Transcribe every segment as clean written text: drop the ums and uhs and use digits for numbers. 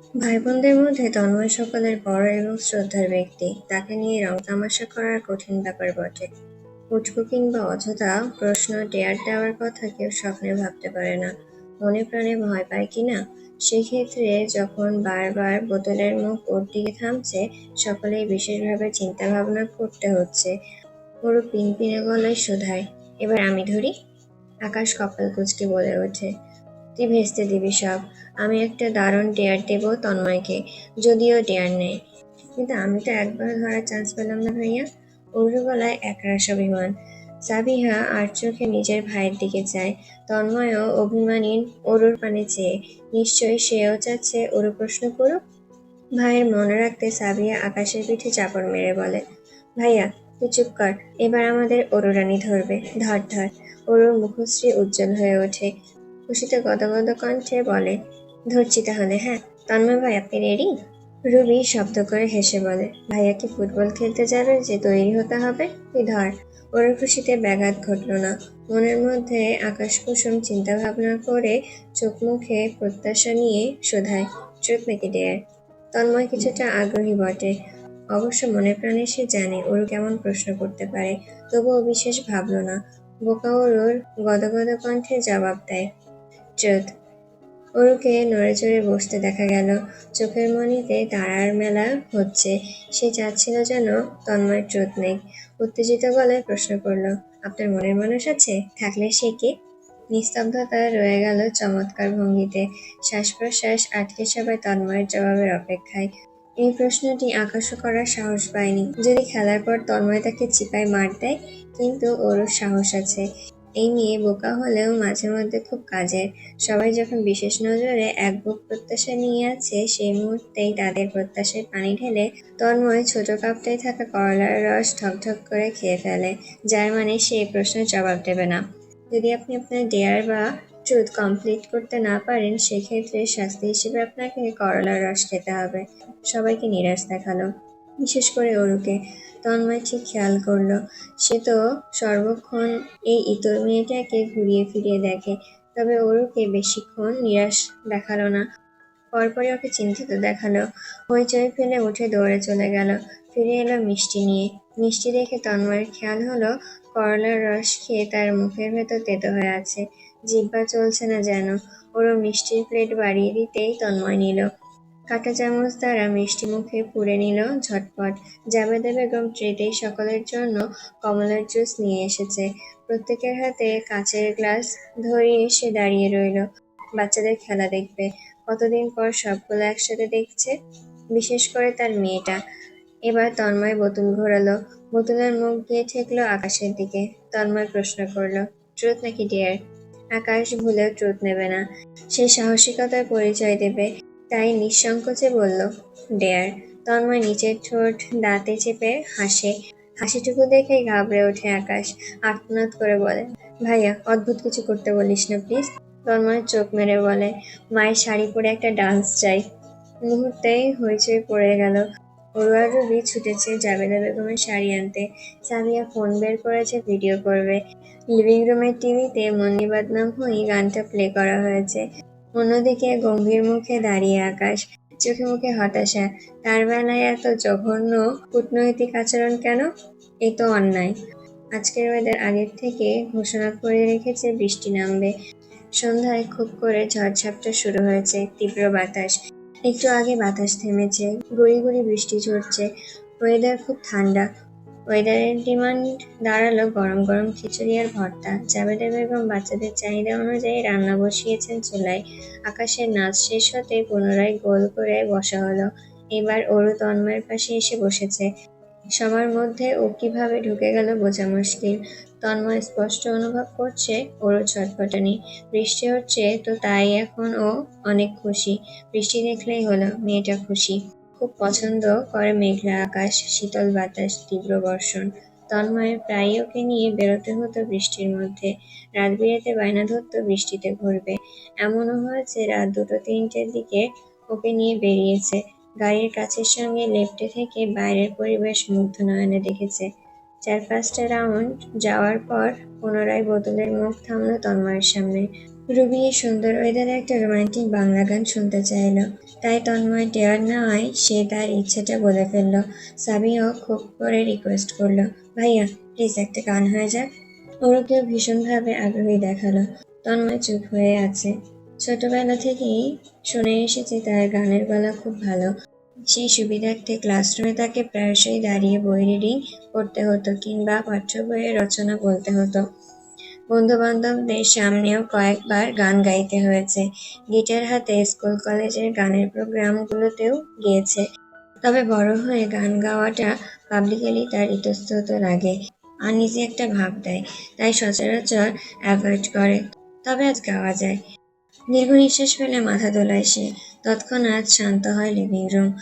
ভাই বোনদের মধ্যে তন্ময় সকলের বড় এবং শ্রদ্ধার ব্যক্তি। তাকে নিয়ে রং তামাশা করার কঠিন ব্যাপার বটে। উটকো কিংবা অযথা প্রশ্ন ডেয়ার দেওয়ার কথা কেউ স্বপ্নে ভাবতে পারে না। মনে প্রাণে ভয় পায় কিনা, সেক্ষেত্রে যখন বারবার বোতলের মুখ ওর দিকে থামছে, সকলেই বিশেষভাবে চিন্তা ভাবনা করতে হচ্ছে। ওর পিনপিনে গলায় শোধায়, এবার আমি ধরি? আকাশ কপাল কুঁচকে বলে ওঠে, তুই ভেস্তে দিবি সব। আমি একটা দারুণ ডেয়ার দেবো তন্ময়কে, যদিও ডেয়ার নেই। কিন্তু আমি তো একবার ধরার চান্স পেলাম না ভাইয়া। অরুর গলায় একরাশ অভিমান। সাবিহা আর চোখে নিজের ভাইয়ের দিকে চায়। তন্ময়ও অভিমানী অরুর পানে চেয়ে। নিশ্চয়ই সেও চাচ্ছে অরু প্রশ্ন করুক। ভাইয়ের মনে রাখতে সাবিয়া আকাশের পিঠে চাপড় মেরে বলে, ভাইয়া তুই চুপ কর, এবার আমাদের অরুরানী ধরবে, ধর ধর। অরুর মুখশ্রী উজ্জ্বল হয়ে ওঠে, খুশিতে গদগদ কণ্ঠে বলে, ধরছি তাহলে, হ্যাঁ। তন্ময় ভাই, আপনি রেডি? রুবি শব্দ করে হেসে বলে, ভাইয়া কি ফুটবল খেলতে যাবে যে তৈরি হতে হবে? তুই ধর। ওর খুশিতে ব্যাঘাত ঘটল না। মনের মধ্যে আকাশ কুসুম চিন্তা ভাবনা করে চোখ মুখে প্রত্যাশা নিয়ে শোধায়, ট্রুথ নাকি ডেয়ার? তন্ময় কিছুটা আগ্রহী বটে, অবশ্য মনে প্রাণে সে জানে ওর কেমন প্রশ্ন করতে পারে, তবুও বিশেষ ভাবল না। বোকা ওর গদগদ কণ্ঠে জবাব দেয়, ট্রুথ। অরুকে নড়েচড়ে বসতে দেখা গেল। চোখের মণিতে তারার মেলা হচ্ছে। সে চাচ্ছিল যেন তন্ময়ের ট্রুথ নেই। উত্তেজিত গলায় প্রশ্ন করল, আপনার মনের মানুষ আছে? থাকলে সে কে? নিস্তব্ধতা রয়ে গেল চমৎকার ভঙ্গিতে। শ্বাস প্রশ্বাস আটকে সবাই তন্ময়ের জবাবের অপেক্ষায়। এই প্রশ্নটি আকাশও করার সাহস পায়নি। যদি খেলার পর তন্ময় তাকে চিপায় মার দেয়, কিন্তু ওরও সাহস আছে। এই মেয়ে বোকা হলেও মাঝে মধ্যে খুব কাজের। সবাই যখন বিশেষ নজরে এক বুক প্রত্যাশা নিয়ে আছে, সেই মুহূর্তেই তাদের প্রত্যাশায় পানি ঢেলে তন্ময় ছোট কাপটায় থাকা করলার রস ঢকঢক করে খেয়ে ফেলে, যার মানে সে এই প্রশ্নের জবাব দেবে না। যদি আপনি আপনার ডেয়ার বা ট্রুথ কমপ্লিট করতে না পারেন, সেক্ষেত্রে শাস্তি হিসেবে আপনাকে করলার রস খেতে হবে। সবাইকে নিরাশ দেখালো, বিশেষ করে অরুকে। তন্ময় ঠিক খেয়াল করলো, সে তো সর্বক্ষণ এই ইতর মেয়েটাকে ঘুরিয়ে ফিরিয়ে দেখে, তবে অরুকে বেশিক্ষণ নিরাশ দেখালো না। পরপরই ওকে চিন্তিত দেখালো। হইচই ফেলে উঠে দৌড়ে চলে গেল। ফিরে এলো মিষ্টি নিয়ে। মিষ্টি দেখে তন্ময়ের খেয়াল হলো করলার রস খেয়ে তার মুখের ভেতর তেতো হয়ে আছে, জিহ্বা চলছে না যেন। ওরও মিষ্টির প্লেট বাড়িয়ে দিতেই তন্ময় নিল। কাঁটা চামচ দ্বারা মিষ্টি মুখে পুরে নিল ঝটপট। জাবেদা বেগম ট্রেতেই সকলের জন্য কমলার জুস নিয়ে এসেছে। প্রত্যেকের হাতে কাচের গ্লাস ধরিয়ে সে দাঁড়িয়ে রইল। বাচ্চাদের খেলা দেখবে। কতদিন পর সবগুলো একসাথে দেখছে, বিশেষ করে তার মেয়েটা। এবার তন্ময় বোতল ঘোরালো। বোতলের মুখ গিয়ে ঠেকলো আকাশের দিকে। তন্ময় প্রশ্ন করলো, ট্রুথ নাকি ডেয়ার? আকাশ ভুলেও ট্রুথ নেবে না, সে সাহসিকতার পরিচয় দেবে। তাই নিঃসংকোচে বলল, ডেয়ার। তন্ময় নিচের ঠোঁট দাঁতে চেপে হাসে। হাসিটুকু দেখেই ঘাবড়ে ওঠে আকাশ। আর্তনাদ করে বলে, ভাইয়া অদ্ভুত কিছু করতে বলিস না প্লিজ। তন্ময় চোখ মেরে বলে, মায়ের শাড়ি পরে একটা ডান্স চাই। মুহূর্তেই হইচই পড়ে গেল। অরুয়া রুবি ছুটেছে জাবেদা বেগমের শাড়ি আনতে। সামিয়া ফোন বের করেছে ভিডিও করবে। লিভিং রুমের টিভিতে মন্নি বাদনাম হুঁই গানটা প্লে করা হয়েছে। অন্যদিকে গম্ভীর মুখে দাঁড়িয়ে আকাশ, চোখে মুখে হতাশা। তার বেলায় এত জঘন্য কূটনৈতিক আচরণ কেন? এ তো অন্যায়। আজকের ওয়েদার আগের থেকে ঘোষণা করে রেখেছে বৃষ্টি নামবে। সন্ধ্যায় খুব করে ঝড়-ঝাপটা শুরু হয়েছে, তীব্র বাতাস। একটু আগে বাতাস থেমেছে, গুঁড়ি গুঁড়ি বৃষ্টি ঝরছে। ওয়েদার খুব ঠান্ডা। ওয়েদারের ডিমান্ড দাঁড়ালো গরম গরম খিচুড়ি আর ভর্তা। জাবেদা বেগম বাচ্চাদের চাহিদা অনুযায়ী রান্না বসিয়েছেন চুলায়। আকাশের নাচ শেষ হতে পুনরায় গোল করে বসা হলো। এবার অরু তন্ময়ের পাশে এসে বসেছে। সবার মধ্যে ও কিভাবে ঢুকে গেল বোঝা মুশকিল। তন্ময় স্পষ্ট অনুভব করছে ওরও ছটফটানি। বৃষ্টি হচ্ছে তো তাই এখন ও অনেক খুশি। বৃষ্টি দেখলেই হলো, মেয়েটা খুশি। খুব পছন্দ করে মেঘলা আকাশ, শীতল বাতাস, তীব্র বর্ষণ। তন্ময়ের প্রায়ই ওকে নিয়ে বেরোতে হতো বৃষ্টির মধ্যে। রাত বিরেতে বায়না ধরতো বৃষ্টিতে ঘুরবে। এমনও হয়েছে রাত 2-3টের দিকে ওকে নিয়ে বেরিয়েছে। গাড়ির কাচের সঙ্গে লেপ্টে থেকে বাইরের পরিবেশ মুগ্ধ নয়নে দেখেছে। 4-5টা রাউন্ড যাওয়ার পর পুনরায় বোতলের মুখ থামল তন্ময়ের সামনে। রুবি এই সুন্দর ওয়েদারে একটা রোমান্টিক বাংলা গান শুনতে চাইল। তাই তন্ময় টের নেওয়ায় সে তার ইচ্ছেটা বলে ফেলল। সাবিও খুব করে রিকোয়েস্ট করলো, ভাইয়া প্লিজ একটা গান হয়ে যাক। ওরকেও ভীষণভাবে আগ্রহী দেখালো। তন্ময় চুপ হয়ে আছে। ছোটবেলা থেকেই শুনে এসেছে তার গানের গলা খুব ভালো। সেই সুবিধার্থে ক্লাসরুমে তাকে প্রায়শই দাঁড়িয়ে বই রিডিং করতে হতো কিংবা পাঠ্য বইয়ের রচনা বলতে হতো। বন্ধু-বান্ধবদের সামনেও কয়েকবার গান গাইতে হয়েছে। গিটার হাতে স্কুল কলেজের গানের প্রোগ্রামগুলোতেও গেয়েছে। তবে বড় হয়ে গান গাওয়াটা পাবলিকলি তার ইতস্তত লাগে, আনইজি একটা ভাব দেয়, তাই সচরাচর অ্যাভয়েড করে। তবে আজ গাওয়া যায়। দীর্ঘ নিঃশ্বাস ফেলে মাথা দোলায় সে। তৎক্ষণাৎ শান্ত হয় লিভিং রুম।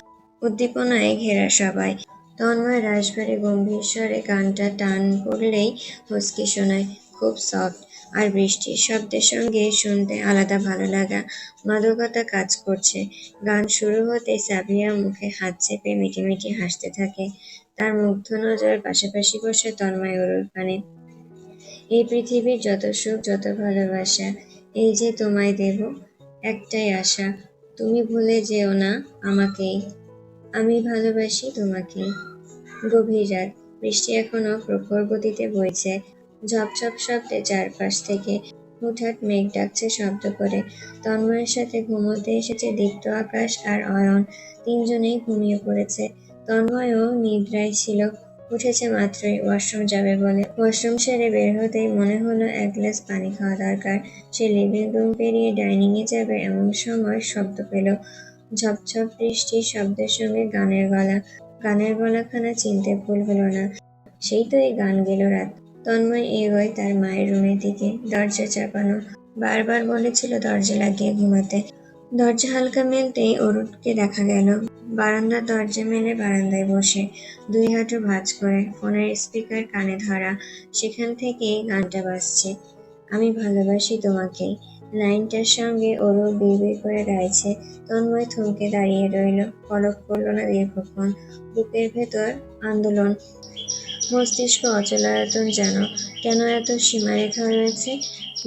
উদ্দীপনায় ঘেরা সবাই। তন্ময় রাশভারী গম্ভীর স্বরে গানটা টান পড়লেই হুঁচকি শোনায়। খুব সফট, আর বৃষ্টির শব্দের সঙ্গে শুনতে আলাদা ভালো লাগা, মাদকতা কাজ করছে। গান শুরু হতেই সাবিয়া মুখে হাত চেপে মিটিমিটি হাসতে থাকে। তার মুগ্ধ নজর পাশাপাশি বসে তন্ময় ওর কানে। এই পৃথিবীর যত সুখ, যত ভালোবাসা, এই যে তোমায় দেব, একটাই আশা, তুমি ভুলে যেও না আমাকেই, আমি ভালোবাসি তোমাকেই। গভীর রাত, বৃষ্টি এখনো প্রখর গতিতে বইছে। ঝপঝপ শব্দে চারপাশ থেকে। হুটহাট মেঘ ডাকছে শব্দ করে। তন্ময়ের সাথে ঘুমোতে এসেছে দীপ্ত আকাশ আর অয়ন। তিনজনেই ঘুমিয়ে পড়েছে। তন্ময়ও নিদ্রায় ছিল। উঠেছে মাত্রই ওয়াশরুম যাবে বলে। ওয়াশরুম সেরে বের হতেই মনে হলো এক গ্লাস পানি খাওয়া দরকার। সে লিভিং রুম পেরিয়ে ডাইনিংয়ে যাবে এমন সময় শব্দ পেল। ঝপঝপ বৃষ্টির শব্দের সঙ্গে গানের গলা। গানের গলাখানা চিনতে ভুল হলো না। সেই তো এই গান গেল রাত। তন্ময় এগোয় তার মায়ের রুমের দিকে। দরজা চাপানো। বারবার বলেছিল দরজা লাগিয়ে ঘুমাতে। দরজা হালকা মেলতেই অরুণকে দেখা গেল। বারান্দার দরজা মেলে বারান্দায় বসে, দুই হাঁটু ভাঁজ করে, ফোনের স্পিকার কানে ধরা। সেখান থেকেই গানটা বাজছে। আমি ভালোবাসি তোমাকেই। লাইনটার সঙ্গে অরুণ বিড়বিড় করে গাইছে। তন্ময় থমকে দাঁড়িয়ে রইল। পলক পড়ল না দীর্ঘক্ষণ। বুকের ভেতর আন্দোলন, মস্তিষ্ক অচলায়তন যেন। কেন এত সীমারেখা রয়েছে?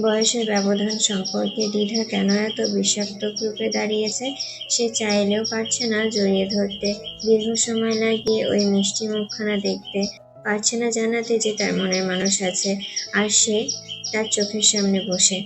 বয়সের ব্যবধান, সম্পর্কে দ্বিধা কেন এত বিষাক্ত রূপে দাঁড়িয়েছে? সে চাইলেও পারছে না জড়িয়ে ধরতে, দীর্ঘ সময় লাগিয়ে ওই মিষ্টি মুখখানা দেখতে। পারছে না জানাতে যে তার মনের মানুষ আছে, আর সে তার চোখের সামনে বসে।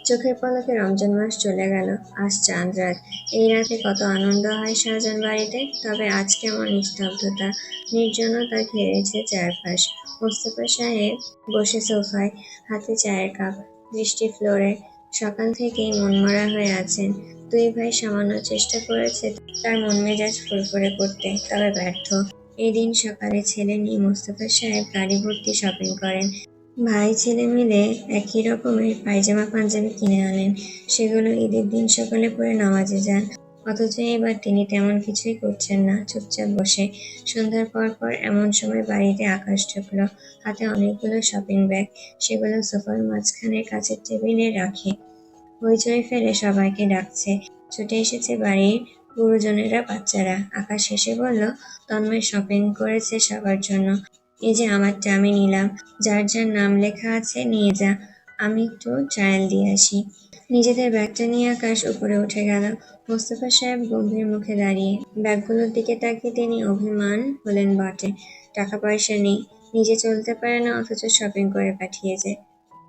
চোখের পলকে রমজান মাস চলে গেল। আজ চাঁদ রাত। এই রাতে কত আনন্দ হয় শাহজাহান বাড়িতে। তবে আজ কেমন নিস্তব্ধতা, নির্জনতা ঘিরেছে চারপাশ। মোস্তফা সাহেব বসে সোফায়, হাতে চায়ের কাপ, বৃষ্টি ফ্লোরে। সকাল থেকেই মনমরা হয়ে আছেন। দুই ভাই সামান্য চেষ্টা করেছে তার মন মেজাজ ফুরফুরে করতে, তবে ব্যর্থ। এদিন সকালে ছেলে নিয়ে মোস্তফা সাহেব গাড়ি ভর্তি শপিং করেন। ভাই ছেলে মিলে একই রকমের পায়জামা পাঞ্জাবি কিনে আনেন। সেগুলো ঈদের দিন সকালে পরে নামাজে যান। অথচ এবার তিনি তেমন কিছুই করছেন না, চুপচাপ বসে। সন্ধ্যার পর পর এমন সময় বাড়িতে আকাশ ঢুকল। হাতে অনেকগুলো শপিং ব্যাগ। সেগুলো সোফার মাঝখানের কাচের টেবিলে রাখে। হইচই ফেলে সবাইকে ডাকছে। ছুটে এসেছে বাড়ির গুরুজনেরা, বাচ্চারা। আকাশ হেসে বলল, তন্ময় শপিং করেছে সবার জন্য। এই যে আমারটা আমি নিলাম। যার যার নাম লেখা আছে নিয়ে যা, আমি একটু ট্রায়াল দিয়ে আসি। নিজেদের ব্যাগটা নিয়ে আকাশ উপরে উঠে গেল। মোস্তফা সাহেব গম্ভীর মুখে দাঁড়িয়ে। ব্যাগগুলোর দিকে তাকিয়ে তিনি অভিমান হলেন বটে। টাকা পয়সা নেই, নিজে চলতে পারে না, অথচ শপিং করে পাঠিয়েছে।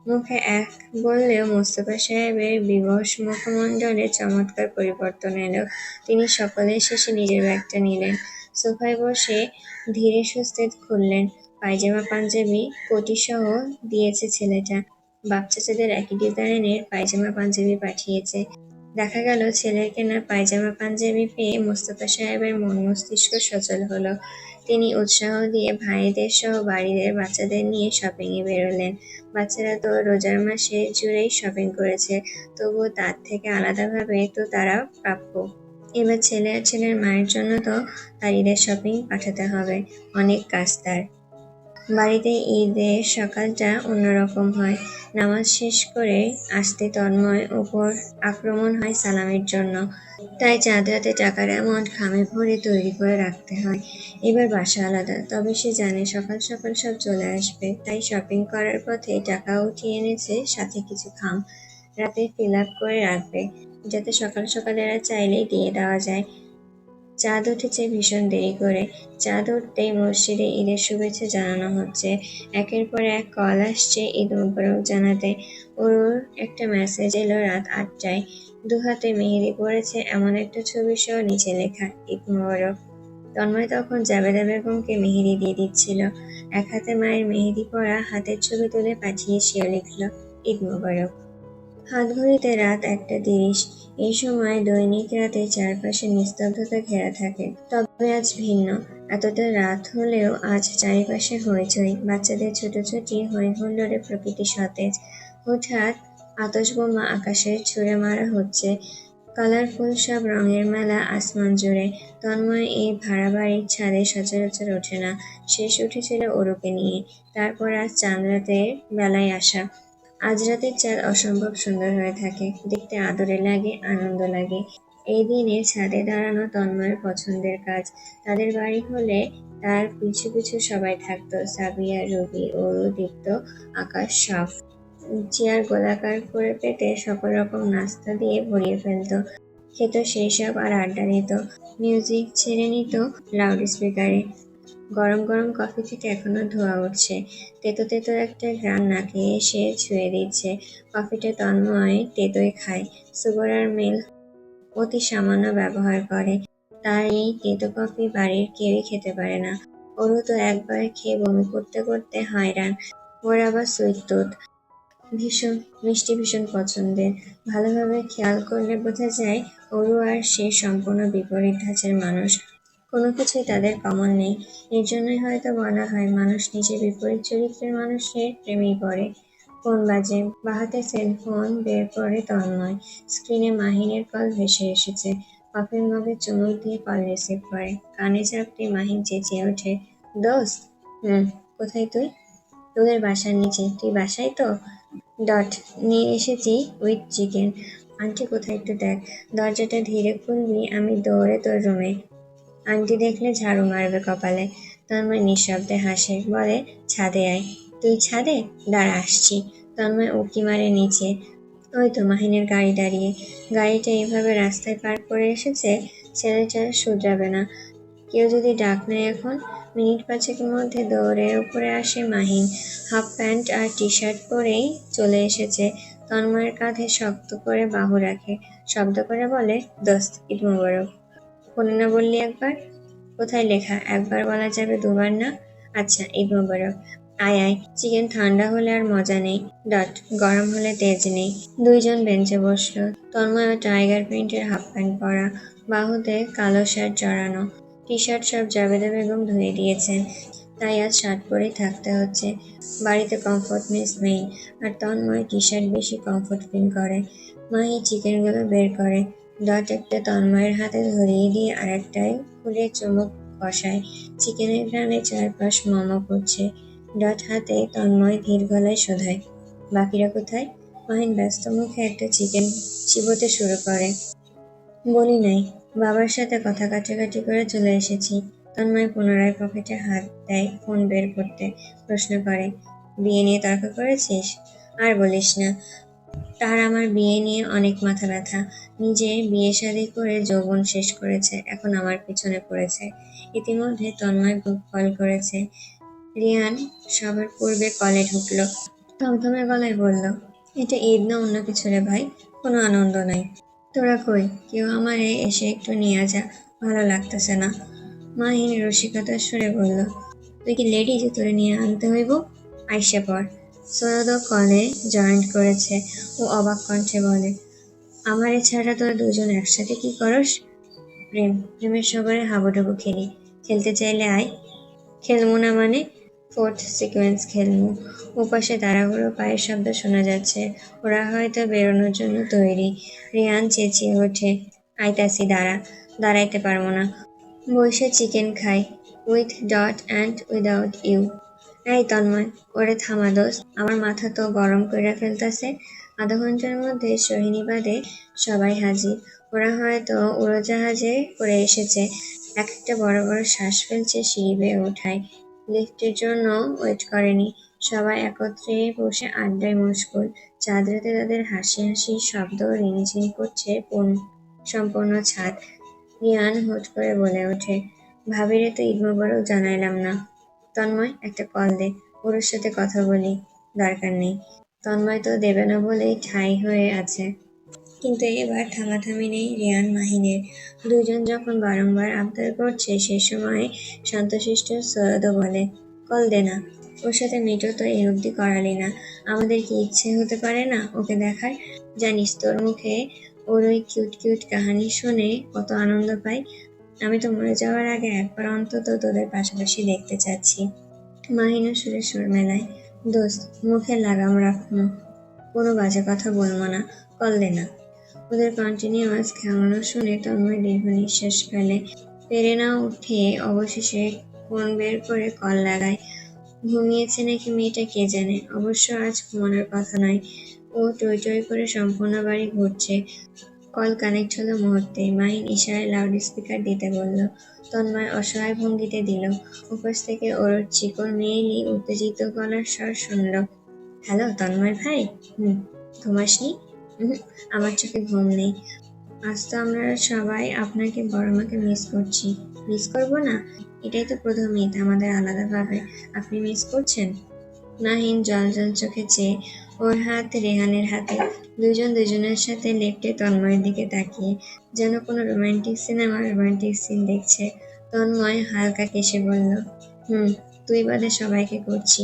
মুখে এক বললেও মোস্তফা সাহেবের বিবশ মুখমণ্ডলে চমৎকার পরিবর্তন এলো। তিনি সকলের শেষে নিজের ব্যাগটা নিলেন। সোফায় বসে ধীরে সুস্থে খুললেন। পায়জামা পাঞ্জাবি কোটিসহ দিয়েছে ছেলেটা। বাপ চাচাদের একই ডিজাইনের পায়জামা পাঞ্জাবি পাঠিয়েছে। দেখা গেল ছেলের কেনা পায়জামা পাঞ্জাবি পেয়ে মোস্তফা সাহেবের মন মস্তিষ্ক সচল হলো। তিনি উৎসাহ দিয়ে ভাইদের সহ বাড়ির বাচ্চাদের নিয়ে শপিংয়ে বেরোলেন। বাচ্চারা তো রোজার মাসে জুড়েই শপিং করেছে, তবুও তার থেকে আলাদাভাবে তো তারা প্রাপ্য। এবার ছেলে আর ছেলের মায়ের জন্য তো তার ঈদের শপিং পাঠাতে হবে। অনেক কাজ তার। বাড়িতে ঈদের সকালটা অন্যরকম হয়। নামাজ শেষ করে আসতে তন্ময় ওপর আক্রমণ হয় সালামের জন্য। তাই চাঁদ রাতে টাকার অ্যামাউন্ট খামে ভরে তৈরি করে রাখতে হয়। এবার বাসা আলাদা, তবে সে জানে সকাল সকাল সব চলে আসবে। তাই শপিং করার পথে টাকা উঠিয়ে এনেছে, সাথে কিছু খাম। রাতে ফিল আপ করে রাখবে, যাতে সকাল সকাল এরা চাইলেই দিয়ে দেওয়া যায়। চাঁদ উঠেছে ভীষণ দেরি করে। চাঁদ উঠতেই মসজিদে ঈদের শুভেচ্ছা জানানো হচ্ছে। একের পর এক কল আসছে ঈদ মোবারক জানাতে। ওর একটা মেসেজ এলো রাত ৮টায়। দুহাতে মেহেদি পড়েছে এমন একটা ছবি সহ নিচে লেখা ঈদ মোবারক। তন্ময় তখন জাবেদা বেগমকে মেহেদি দিয়ে দিচ্ছিল। এক হাতে মায়ের মেহেদি পরা হাতের ছবি তুলে পাঠিয়ে সেও লিখল ঈদ মোবারক। হাতঘড়িতে রাত ১টা ৩০। এই সময় দৈনিক রাতে চারপাশে নিস্তব্ধতা ঘেরা থাকে। তবে আজ ভিন্ন। এতটা রাত হলেও আজ চারিপাশে হইচই, বাচ্চাদের ছুটোছুটি, হই হুল্লোড়ে প্রকৃতি সতেজ। হঠাৎ আতশবোমা আকাশে ছুড়ে মারা হচ্ছে। কালারফুল সব রঙের মেলা আসমান জুড়ে। তন্ময় এই ভাড়া বাড়ির ছাদে সচরাচর ওঠে না। শেষ উঠেছিল অরুকে নিয়ে। তারপর আজ চাঁদ রাতের বেলায় আসা। আজ রাতের চাঁদ অসম্ভব সুন্দর হয়ে থাকে। দেখতে আদরে লাগে, আনন্দ লাগে। এই দিনে ছাদে দাঁড়ানো তন্ময়ের পছন্দের কাজ। তাদের বাড়ি হলে তার পিছু পিছু সবাই থাকতো, সাবিয়া, রুবি, অরু, দীপ্ত, আকাশ, সব। চেয়ার গোলাকার করে পেতে সকল রকম নাস্তা দিয়ে ভরিয়ে ফেলতো। খেত সেই সব আর আড্ডা দিত। মিউজিক ছেড়ে নিত লাউড স্পিকারে। গরম গরম কফি থেকে এখনো ধোঁয়া উঠছে। তেতো তেতো একটা ঘ্রাণ নাকে এসে ছুঁয়ে দিচ্ছে। কফিটা তন্ময় তেতোই খায়। সুগার আর মিল্ক অতি সামান্য ব্যবহার করে। তার এই তেতো কফি বাড়ির কেউই খেতে পারে না। ওরও তো একবার খেয়ে বমি করতে করতে হয়রান। ওর আবার সুইট টুথ, ভীষণ মিষ্টি ভীষণ পছন্দের। ভালোভাবে খেয়াল করলে বোঝা যায় ওরও আর সে সম্পূর্ণ বিপরীত ধাঁচের মানুষ। কোনো কিছুই তাদের কমন নেই। এর জন্যই হয়তো বলা হয় মানুষ নিজের বিপরীত চরিত্রের মানুষের প্রেমেই পড়ে। ফোন বাজে। বাহাতে সেলফোন বের করে তন্ময়। স্ক্রিনে মাহিনের কল ভেসে এসেছে। কফির মগে চুমুক দিয়ে কল রিসিভ করে। কানে চাপতে মাহিন চেঁচিয়ে ওঠে, দোস্ত। হুম। কোথায় তুই? তোদের বাসার নিচে। তুই বাসায় তো? ডট নিয়ে এসেছি উইথ চিকেন। আন্টি কোথায় একটু দেখ। দরজাটা ধীরে খুলবি, আমি দৌড়ে তোর রুমে। আন্টি দেখলে ঝাড়ু মারবে কপালে। তন্ময় নিঃশব্দে হাসে, বলে, ছাদে আয়। তুই ছাদে? দাঁড়া আসছি। তন্ময় উঁকি মারে নিচে। ওই তো মাহিনের গাড়ি দাঁড়িয়ে। গাড়িটা এইভাবে রাস্তায় পার্ক করে এসেছে, ছেলেটা শুধরাবে না। কেউ যদি ডাক নেয় এখন। মিনিট পাঁচেকের মধ্যে দৌড়ে উপরে আসে মাহিন। হাফ প্যান্ট আর টি শার্ট পরেই চলে এসেছে। তন্ময়ের কাঁধে শক্ত করে বাহু রাখে। শব্দ করে বলে, দোস্ত ঈদ মোবারক। ফোনে না বললি একবার? কোথায় লেখা একবার বলা যাবে, দুবার না? আচ্ছা, ঈদ মোবারক। আয় আয়। চিকেন ঠান্ডা হলে আর মজা নেই। ডট গরম হলে তেজ নেই। দুইজন বেঞ্চে বসলো। তন্ময় টাইগার প্রিন্টের হাফ প্যান্ট পরা, বাহুতে কালো শার্ট জড়ানো। টি শার্ট সব জাবেদা বেগম ধুয়ে দিয়েছেন, তাই আজ শার্ট পরেই থাকতে হচ্ছে। বাড়িতে কমফোর্টনেস নেই, আর তন্ময় টি শার্ট বেশি কমফোর্ট ফিল করে। মাহি চিকেনগুলো বের করে। ডট একটা তন্ময়ের হাতে ধরিয়ে দিয়ে আরেকটায় খুলে চুমুক কষায়। চিকেনের ঘ্রাণে চারপাশ মোমো করছে। ডট হাতে তন্ময় ধীর গলায় শোধায়, বাকিরা কোথায়? মাহিন ব্যস্ত মুখে একটা চিকেন চিবোতে শুরু করে। বলি নাই, বাবার সাথে কথা কাটাকাটি করে চলে এসেছি। তন্ময় পুনরায় পকেটে হাত দেয় ফোন বের করতে। প্রশ্ন করে, বিয়ে নিয়ে তর্ক করেছিস? আর বলিস না। তার আমার বিয়ে নিয়ে অনেক মাথা ব্যথা। নিজে বিয়ে শাদী করে যৌবন শেষ করেছে, এখন আমার পিছনে পড়েছে। ইতিমধ্যে তন্ময় কল করেছে। রিয়ান সবার পূর্বে কলে ঢুকলো। থমথমে গলায় বলল, এটা ঈদ না অন্য কিছু রে ভাই, কোনো আনন্দ নাই। তোরা কই? কেউ আমারে এসে একটু নিয়ে যা, ভালো লাগতেছে না। মাহিন রসিকতার সুরে বলল, তুই কি লেডি যে তোরে নিয়ে আনতে হইব? আইসা পর। সৈয়দও কলে জয়েন্ট করেছে। ও অবাক কণ্ঠে বলে, আমারে ছাড়া তোরা দুজন একসাথে কি করস? প্রেমের সবারে হাবুডুবু খেলি। খেলতে চাইলে আয়। খেলমু না মানে? ফোর্থ সিকোয়েন্স খেলমু। ওপাশে তাড়াহুড়ো পায়ের শব্দ শোনা যাচ্ছে। ওরা হয়তো বেরোনোর জন্য তৈরি। রিয়ান চেঁচিয়ে ওঠে, আইতাছি দাঁড়া। দাঁড়াইতে পারবো না। বইসে চিকেন খাই, with dot and without you. এই তন্ময়, ওরে থামা দোস্ত, আমার মাথা তো গরম কইরা ফেলতাছে। আধা ঘন্টার মধ্যে সোহিনীবাদে সবাই হাজির। ওরা হয়তো উড়োজাহাজে করে এসেছে। একটা বড় বড় শ্বাস ফেলছে সিঁড়ি বেয়ে ওঠায়। লিফটের জন্য ওয়েট করেনি। সবাই একত্রে বসে আড্ডায় মশগুল। চাঁদ রাতে তাদের হাসি হাসি শব্দ রিমঝিম করছে সম্পূর্ণ ছাদ। রিয়ান হুট করে বলে ওঠে, ভাবিরে তো ঈদ মোবারক জানাইলাম না। তন্ময়, একটা কল দে, ওর সাথে কথা বলি। দরকার নেই। তন্ময় তো দেবে না বলেই ঠাঁই হয়ে আছে। কিন্তু এবার থামাথামি নেই রেয়ান মাহিনের। দুজন যখন বারংবার আবদার করছে সে সময় শান্তশিষ্ট সৈয়দও বলে, কল দে না, ওর সাথে মিটো তো এই অবধি করালি না। আমাদের কি ইচ্ছে হতে পারে না ওকে দেখার? জানিস তোর মুখে ওর ওই কিউট কিউট কাহানি শুনে কত আনন্দ পাই। আমি তো মরে যাওয়ার আগে একবার অন্তত তোদের পাশাপাশি দেখতে চাচ্ছি। মাহিনও সুরে সুর মেলায়, দোস্ত মুখে লাগাম রাখুন, কোনো বাজে কথা বলবো না, কল দে না। ওদের কন্টিনিউয়াস খাওয়ানো শুনে তন্ময় দীর্ঘ নিঃশ্বাস ফেলে। পেরে না উঠে অবশেষে ফোন বের করে কল লাগায়। ঘুমিয়েছে নাকি মেয়েটা কে জানে, অবশ্য আজ ঘুমানোর কথা নয়। ও টই টই করে সম্পূর্ণ বাড়ি ঘুরছে। কল কানেক্ট হলো মুহূর্তেই। মাহিন ইশারায় লাউড স্পিকার দিতে বলল। তন্ময় অসহায় ভঙ্গিতে দিল। উপর থেকে ওর চিকন মেয়েলি উত্তেজিত গলার স্বর শুনল। হ্যালো তন্ময় ভাই। ঘুমাসনি? আমার চোখে ঘুম নেই। আজ তো আমরা সবাই আপনাকে বড় মাকে মিস করছি। মিস করবো না? এটাই তো প্রথম ঈদ আমাদের আলাদাভাবে। আপনি মিস করছেন? নাহিন জল চোখে চেয়ে ওর হাত রেহানের হাতে। দুজন দুজনের সাথে লেপ্টে তন্ময়ের দিকে তাকিয়ে যেন কোনো রোমান্টিক সিন দেখছে। তন্ময় হালকা কেশে বলল, তুই বাদে সবাইকে করছি।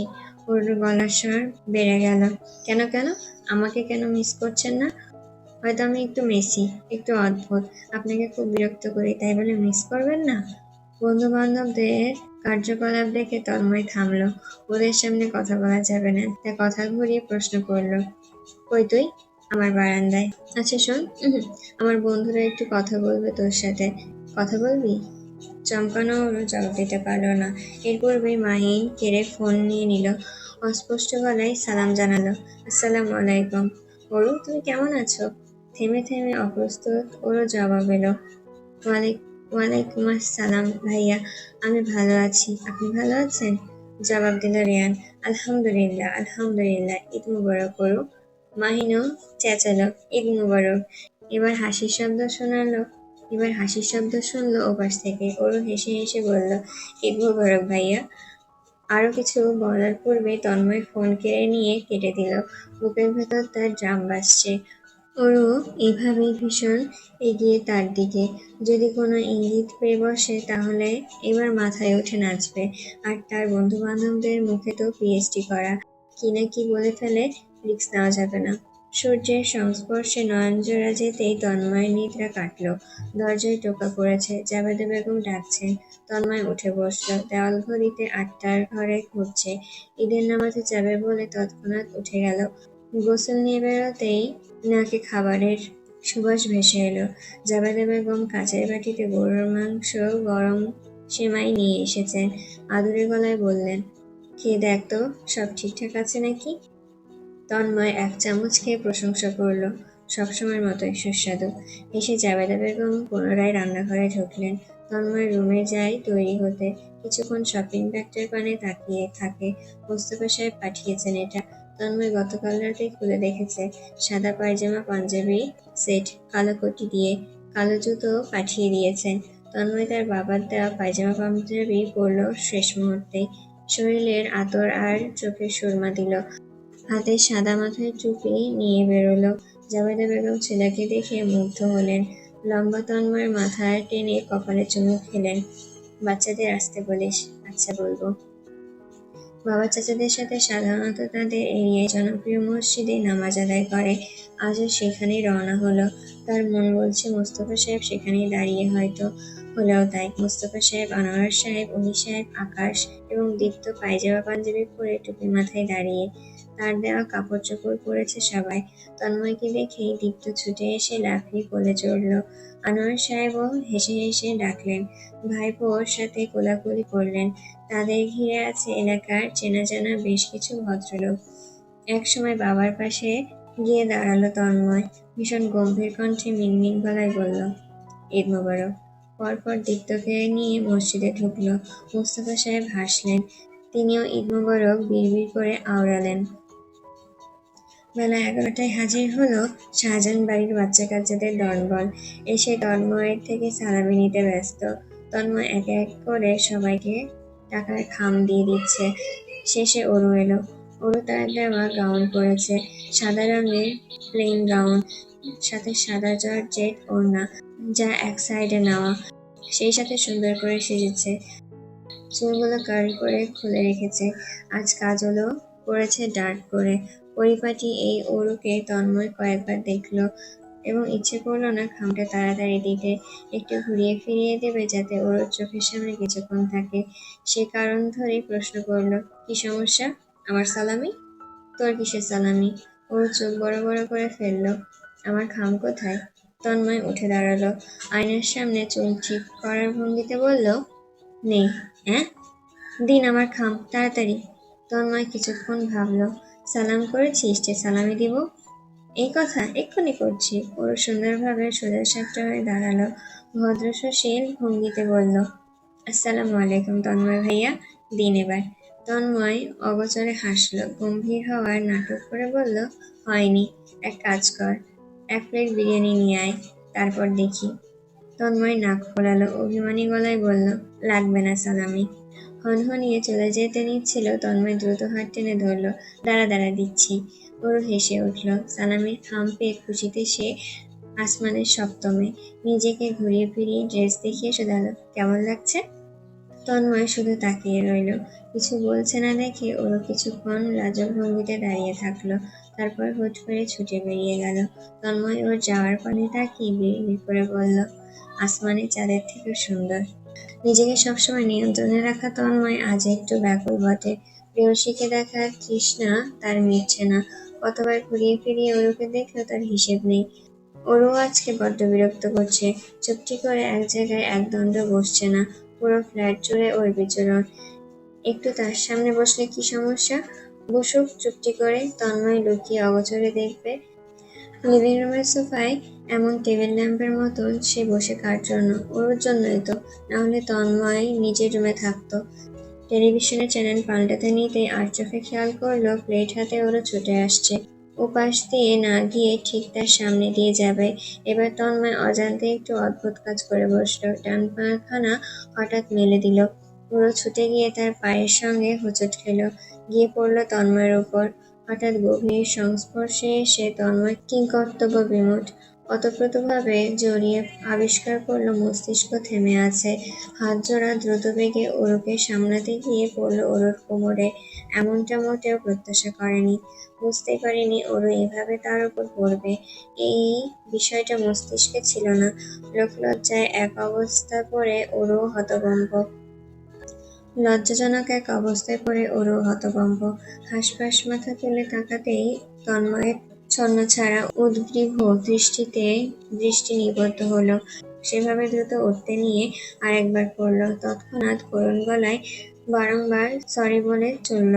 ওর গলার স্বর বেড়ে গেল। কেন কেন? আমাকে কেন মিস করছেন না? হয়তো আমি একটু মেসি, একটু অদ্ভুত, আপনাকে খুব বিরক্ত করি, তাই বলে মিস করবেন না? বন্ধু বান্ধবদের কার্যকলাপ দেখে তন্ময় থামলো। ওদের সামনে কথা বলা যাবে না, তাই কথা ঘুরিয়ে প্রশ্ন করলো, কই তুই? আমার বারান্দায়। আচ্ছা শোন, আমার বন্ধুরা একটু কথা বলবে তোর সাথে। কথা বলবি? চমকানো ওরও জবাব দিতে পারলো না। এর পূর্বেই মাহিন কেড়ে ফোন নিয়ে নিল। অস্পষ্ট গলায় সালাম জানালো, আসসালামু আলাইকুম। ওরু, তুমি কেমন আছো? থেমে থেমে অপ্রস্তুত ওরও জবাব এলো, ওয়ালাইকুম আসসালাম ভাইয়া, আমি ভালো আছি, আপনি ভালো আছেন? জবাব দিল রেয়ান, আলহামদুলিল্লাহ আলহামদুলিল্লাহ, ঈদ মুবারক ওরু। মাহিনও চেঁচালো, ঈদ মুবারক। এবার হাসির শব্দ শুনলো ওপাশ থেকে। ওরও হেসে হেসে বলল, ঈদ মুবারক ভাইয়া। আরো কিছু বলার পূর্বে তন্ময় ফোন কেড়ে নিয়ে কেটে দিল। বুকের ভেতর তার ড্রাম বাজছে। ওরও এভাবেই ভীষণ এগিয়ে তার দিকে। যদি কোনো ইঙ্গিত পেয়ে বসে তাহলে এবার মাথায় উঠে নাচবে। আর তার বন্ধু বান্ধবদের মুখে তো পিএইচডি করা, কি না কি বলে ফেলে, রিস্ক নেওয়া যাবে না। সূর্যের সংস্পর্শে নয়নজোড়া যেতেই তন্ময়ের নিদ্রা কাটল। দরজায় টোকা পড়েছে, জাবেদা বেগম ডাকছেন। তন্ময় উঠে বসল। দেওয়াল ঘড়িতে ৮টার ঘরে ঘুরছে। ঈদের নামাজে যাবে বলে তৎক্ষণাৎ উঠে গেল। গোসল নিয়ে বেরোতেই নাকে খাবারের সুবাস ভেসে এলো। জাবেদা বেগম কাচের বাটিতে গরুর মাংস, গরম সেমাই নিয়ে এসেছেন। আদুরে গলায় বললেন, খেয়ে দেখ তো সব ঠিকঠাক আছে নাকি। তন্ময় এক চামচ খেয়ে প্রশংসা করল, সবসময়ের মতোই সুস্বাদু। এসে জাবেদা বেগম পুনরায় রান্নাঘরে ঢুকলেন। তন্ময় রুমে যায় তৈরি হতে। কিছুক্ষণ শপিং ব্যাগটার পানে তাকিয়ে থাকে। মোস্তফা সাহেব পাঠিয়েছেন এটা। তন্ময় গতকাল রাতে খুলে দেখেছে। সাদা পায়জামা পাঞ্জাবি সেট, কালো কোটি দিয়ে, কালো জুতো পাঠিয়ে দিয়েছেন। তন্ময় তার বাবার দেওয়া পায়জামা পাঞ্জাবি পরল শেষ মুহূর্তেই। শরীরের আতর আর চোখে সুরমা দিল। হাতে সাদা মাথায় টুপি নিয়ে বেরোলো। জাবেদা বেগম ছেলেকে দেখে মুগ্ধ হলেন। লম্বা তন্ময়ের মাথায় টেনে কপালে চুমু খেলেন। বাচ্চাদের আসতে বলিস। আচ্ছা বলবো। বাবা চাচাদের সাথে সাধারণত তাদের এরিয়ায় জনপ্রিয় মসজিদে নামাজ আদায় করে। আজও সেখানেই রওনা হলো। তার মন বলছে মোস্তফা সাহেব সেখানেই দাঁড়িয়ে, হয়তো হলেও তাই। মোস্তফা সাহেব, আনোয়ার সাহেব, অলি সাহেব, আকাশ এবং দীপ্ত পায়জামা পাঞ্জাবি পরে টুপি মাথায় দাঁড়িয়ে। তার দেওয়া কাপড় চোপড় পরেছে সবাই। তন্ময়কে দেখেই দীপ্ত ছুটে এসে লাফিয়ে কোলে চড়ল। আনোয়ার সাহেবও হেসে হেসে ডাকলেন। ভাইপোর সাথে কোলাকুলি করলেন। তাদের ঘিরে আছে এলাকার চেনা জানা বেশ কিছু ভদ্রলোক। একসময় বাবার পাশে গিয়ে দাঁড়ালো তন্ময়। ভীষণ গম্ভীর কণ্ঠে মিনমিন গলায় বলল, ঈদ মোবারক। পরপর দীপ্তকে নিয়ে মসজিদে ঢুকলো। মোস্তফা সাহেব হাসলেন। তিনিও ঈদ মোবারক বিড়বিড় করে আওড়ালেন। বেলা 11টায় হাজির হলো শাহজাহান বাড়ির বাচ্চা কাচ্চাদের দলবল। এসে তন্ময়ের থেকে সালামি নিতে ব্যস্ত। তন্ময় এক এক করে সবাইকে টাকার খাম দিয়ে দিচ্ছে। শেষে অরু এলো। অরু তার দেওয়া গাউন পরেছে, সাদা রঙের প্লেন গাউন, সাথে সাদা জর্জেট ওড়না, যা এক সাইডে নেওয়া। সেই সাথে সুন্দর করে সেজেছে, চুলগুলো কার্ল করে খুলে রেখেছে। আজ কাজলও করেছে ডার্ক করে। পরিপাটি এই অরুকে তন্ময় কয়েকবার দেখলো এবং ইচ্ছে করলো না খামটা তাড়াতাড়ি দিতে, একটু ঘুরিয়ে ফিরিয়ে দেবে যাতে ওর চোখের সামনে কিছুক্ষণ থাকে। সে কারণ ধরেই প্রশ্ন করলো, কি সমস্যা? আমার সালামি? তোর কিসের সালামি? ওর চোখ বড় বড় করে ফেললো। আমার খাম কোথায়? তন্ময় উঠে দাঁড়ালো, আয়নার সামনে চুল ঠিক করার ভঙ্গিতে বলল, নেই। হ্যাঁ, দিন আমার খাম তাড়াতাড়ি। তন্ময় কিছুক্ষণ ভাবলো। সালাম করেছিস যে সালামি দিব? এই কথা এক্ষুনি করছি। ওর সুন্দরভাবে সোজাসাপটা হয়ে দাঁড়ালো, ভদ্র সুশীল ভঙ্গিতে বলল, আসসালামু আলাইকুম তন্ময় ভাইয়া, দিন এবার। তন্ময় অগোচরে হাসলো, গম্ভীর হওয়ার নাটক করে বলল, হয়নি। এক কাজ কর, 1 প্লেট বিরিয়ানি নিয়ে আয়, তারপর দেখি। তন্ময় নাক ফোলালো, অভিমানী গলায় বলল, লাগবে না সালামি। হনহনিয়ে চলে যেতে নিচ্ছিল, তন্ময় দ্রুত হাত টেনে ধরল, দাঁড়া দাঁড়া দিচ্ছি। ওর হেসে উঠল, সালামির খাম পেয়ে খুশিতে সে আসমানের সপ্তমে। নিজেকে ঘুরিয়ে ফিরিয়ে ড্রেস দেখিয়ে শোধালো, কেমন লাগছে? তন্ময় শুধু তাকিয়ে রইল, কিছু বলছে না দেখে ওরও কিছুক্ষণ লাজুক ভঙ্গিতে দাঁড়িয়ে থাকলো, তারপর হুট করে ছুটে বেরিয়ে গেল। তন্ময় ওর যাওয়ার পানে তাকিয়ে বিড়বিড় করে বলল, আসমানের চাঁদের থেকেও সুন্দর। নিজেকে সবসময় নিয়ন্ত্রণে রাখা তন্ময় আজ একটু ব্যাকুল বটে। প্রেয়সীকে দেখার তৃষ্ণা তার মিটছে না। কতবার ঘুরিয়ে ফিরিয়ে ওরুকে দেখলেও তার হিসেব নেই। ওরও আজকে বড্ড বিরক্ত করছে। চুপটি করে এক জায়গায় একদণ্ড বসছে না। পুরো ফ্ল্যাট জুড়ে ওর বিচরণ। একটু তার সামনে বসলে কি সমস্যা? বসুক চুপটি করে, তন্ময় লুকিয়ে অগোচরে দেখবে। লিভিং রুমের সোফায় এমন টেবিল ল্যাম্পের মতন সে বসে কার জন্য? ওর জন্যই তো, নাহলে তন্ময় নিজের রুমে থাকতো। টেলিভিশনের চ্যানেল পাল্টাতে নিতেই আর চোখে খেয়াল করলো প্লেট হাতে ওরা ছুটে আসছে। ও পাশ দিয়ে না গিয়ে ঠিক তার সামনে দিয়ে যাবে। এবার তন্ময় অজান্তে একটু অদ্ভুত কাজ করে বসলো, ডান পাখানা হঠাৎ মেলে দিল। ওরা ছুটে গিয়ে তার পায়ের সঙ্গে হোঁচট খেলো, গিয়ে পড়লো তন্ময়ের উপর। হঠাৎ গভীর সংস্পর্শে এসে তন্ময় কিংকর্তব্য বিমূঢ়। ওতপ্রোতভাবে জড়িয়ে আবিষ্কার করলো মস্তিষ্ক থেমে আছে। হাত জোড়া দ্রুতবেগে ওরুকে সামলাতে গিয়ে পড়ল ওরুর কোমরে। এমনটা মোটেও প্রত্যাশা করেনি। বুঝতেই পারেনি ওরু এভাবে তার উপর পড়বে। এই বিষয়টা মস্তিষ্কে ছিল না। লোকলজ্জায় এক অবস্থায় পড়ে ওরু হতভম্ব। লজ্জাজনক এক অবস্থায় পড়ে ওরও হতভম্ব। হাঁসফাঁস মাথা তুলে তাকাতেই তন্ময়ের ছন্নছাড়া উদ্গ্রীব দৃষ্টিতে দৃষ্টি নিবদ্ধ হলো। সেভাবে দ্রুত উঠতে নিয়ে আরেকবার পড়ল। তৎক্ষণাৎ করুণ গলায় বারংবার সরি বলে চলল।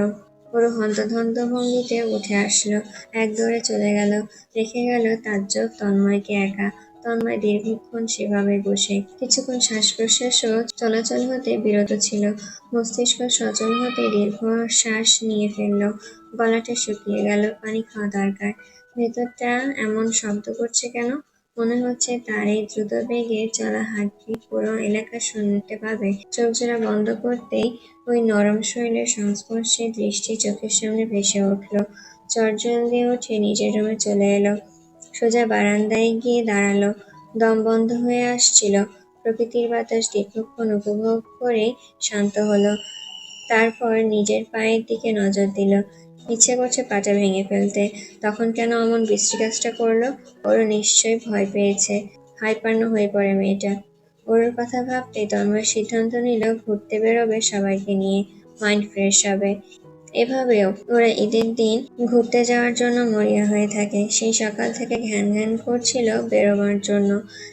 ওরও হন্তদন্ত ভঙ্গিতে উঠে আসলো, এক দৌড়ে চলে গেল, রেখে গেল তাজ্জব তন্ময়কে একা। তন্ময় দীর্ঘক্ষণ সেভাবে বসে। কিছুক্ষণ শ্বাস-প্রশ্বাসও চলাচল হতে বিরত ছিল। মস্তিষ্ক সচল হতে দীর্ঘশ্বাস নিয়ে ফেলল। গলাটা শুকিয়ে গেল, পানি খাওয়া দরকার। ভেতরটা এমন শব্দ করছে কেন? মনে হচ্ছে তার এই দ্রুত বেগে চলা হার্টবিট পুরো এলাকা শুনতে পাবে। চোখ জোড়া বন্ধ করতেই ওই নরম শরীরের সংস্পর্শে দৃষ্টি চোখের সামনে ভেসে উঠল। চটজলদি উঠে নিজের রুমে চলে এলো। সোজা বারান্দায় গিয়ে দাঁড়ালো। দম বন্ধ হয়ে আসছিল। প্রকৃতির বাতাস দীর্ঘক্ষণ উপভোগ করেই শান্ত হলো। তারপর নিজের পায়ের দিকে নজর দিল। ইচ্ছে করছে পাটা ভেঙে ফেলতে। তখন কেন অমন বিশ্রী কাজটা করলো? ওরও নিশ্চয়ই ভয় পেয়েছে। হাইপান্ন হয়ে পড়ে মেয়েটা। ওর কথা ভাবতেই তন্ময় সিদ্ধান্ত নিল ঘুরতে বেরোবে সবাইকে নিয়ে, মাইন্ড ফ্রেশ হবে। এভাবেও ওরা ঈদের দিন ঘুরতে যাওয়ার জন্য মরিয়া হয়ে থাকে। সেই সকাল থেকে ঘ্যান ঘ্যান করছিল বেরোবার জন্য।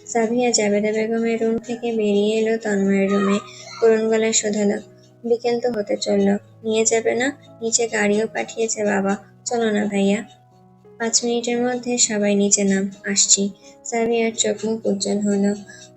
সাবিয়া জাবেদা বেগমের রুম থেকে বেরিয়ে এলো তন্ময়ের রুমে, করুণ গলায় শোধালো, বিকেল তো হতে চলল, নিয়ে যাবে না? নিচে গাড়িও পাঠিয়েছে বাবা, চলো না ভাইয়া। 5 মিনিটের মধ্যে সবাই নিচে নাম, আসছি। সাবিয়ার চোখ মুখ উজ্জ্বল হলো।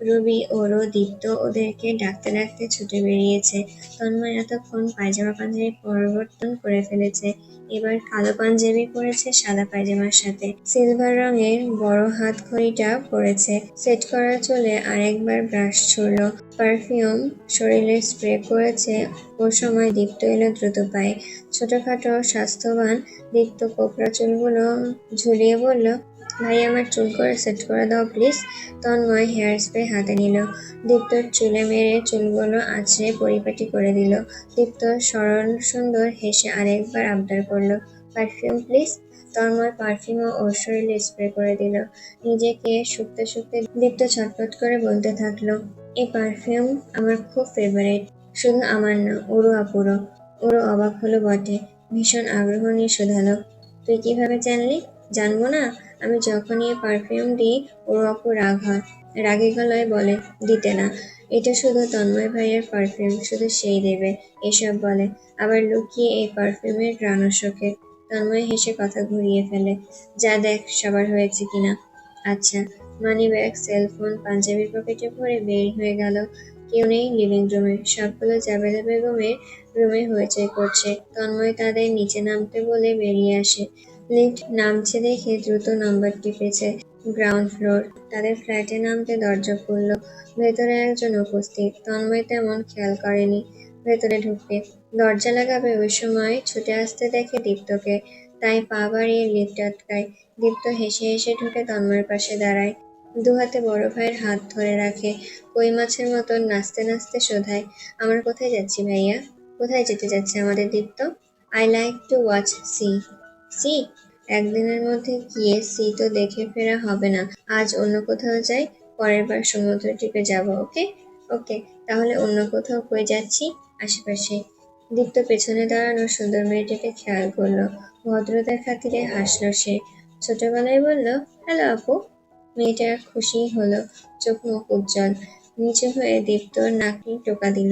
রুবি, ওরও, দীপ্ত ওদেরকে ডাকতে ডাকতে ছুটে বেরিয়েছে। তন্ময় এতক্ষণ পায়জামা পাঞ্জাবি পরিবর্তন করে ফেলেছে। এবার কালো পাঞ্জাবি পরেছে সাদা পায়জামার সাথে। সিলভার রঙের বড় হাত ঘড়িটা পরেছে। সেট করা চুলে আরেকবার ব্রাশ ছুড়ল। পারফিউম শরীরে স্প্রে করেছে। ও সময় দীপ্ত এলো দ্রুত পায়ে। ছোটখাটো স্বাস্থ্যবান দীপ্ত কোকড়া চুলগুলো ঝুলিয়ে বলল, ভাই আমার চুল করে সেট করে দাও প্লিজ। তন্ময় হেয়ার স্প্রে হাতে নিল। দীপ্তর চুলে মেরে চুলগুলো আঁচড়ে পরিপাটি করে দিল। দীপ্ত সরল সুন্দর হেসে আরেকবার আবদার করল, পারফিউম প্লিজ। তন্ময় পারফিউমও ওর শরীরে স্প্রে করে দিল। নিজেকে শুকতে শুকতে দীপ্ত ছটফট করে বলতে থাকলো, এই পারফিউম আমার খুব ফেভারিট। শুধু আমার না, ওরও আপুরও। ওরও অবাক হলো বটে, ভীষণ আগ্রহ নিয়ে শোধালো, তুই কিভাবে জানলি? জানবো না? আমি যখনই এই পারফিউম দিই ওর আপু রাগ হয়। রাগে গলায় বলে, দিতে না। এটা শুধু তন্ময় ভাইয়ের পারফিউম, শুধু সেই দেবে, এসব বলে। আবার লুকিয়ে এই পারফিউমের ঘ্রাণও শোকে। তন্ময় হেসে কথা ঘুরিয়ে ফেলে, যা দেখ সবার হয়েছে কিনা। আচ্ছা। মানিব্যাগ, সেলফোন পাঞ্জাবির পকেটে ভরে বের হয়ে গেল। কেউ নেই লিভিং রুমে। সবগুলো জাবেদা বেগমের রুমে হইচই করছে। তন্ময় তাদের নিচে নামতে বলে বেরিয়ে আসে। লিফট নামছে দেখে দ্রুত নাম্বার টিপেছে। Ground floor. তাদের ফ্ল্যাটে নামতে দরজা খুলল। ভেতরে একজন উপস্থিত। তন্ময় তেমন খেয়াল করেনি ভেতরে ঢুকতে। দরজা লাগাবে ওই সময় ছুটে আসতে দেখে দীপ্তকে। তাই পা বাড়িয়ে লিফট আটকায়। দীপ্ত হেসে হেসে ঢুকে তন্ময়ের পাশে দাঁড়ায়। দুহাতে বড় ভাইয়ের হাত ধরে রাখে। কই মাছের মতন নাচতে নাচতে শোধায়, আমরা কোথায় যাচ্ছি ভাইয়া? কোথায় যেতে যাচ্ছে আমাদের Dipto? I like to watch sea. Sea? একদিনের মধ্যে গিয়ে সি তো দেখে ফেরা হবে না। আজ অন্য কোথাও যাই, পরের বার সমুদ্র ট্রিপে যাব, ওকে? ওকে, তাহলে অন্য কোথাও কই যাচ্ছি? আশেপাশে। দীপ্ত পেছনে দাঁড়ানো সুন্দর মেয়েটাকে খেয়াল করলো। ভদ্রতার খাতিরে হাসলো সে। ছোট গলায় বলল, হ্যালো আপু। মেয়েটা খুশি হলো, চোখ মুখ উজ্জ্বল। নিচু হয়ে দীপ্তর নাকে টোকা দিল,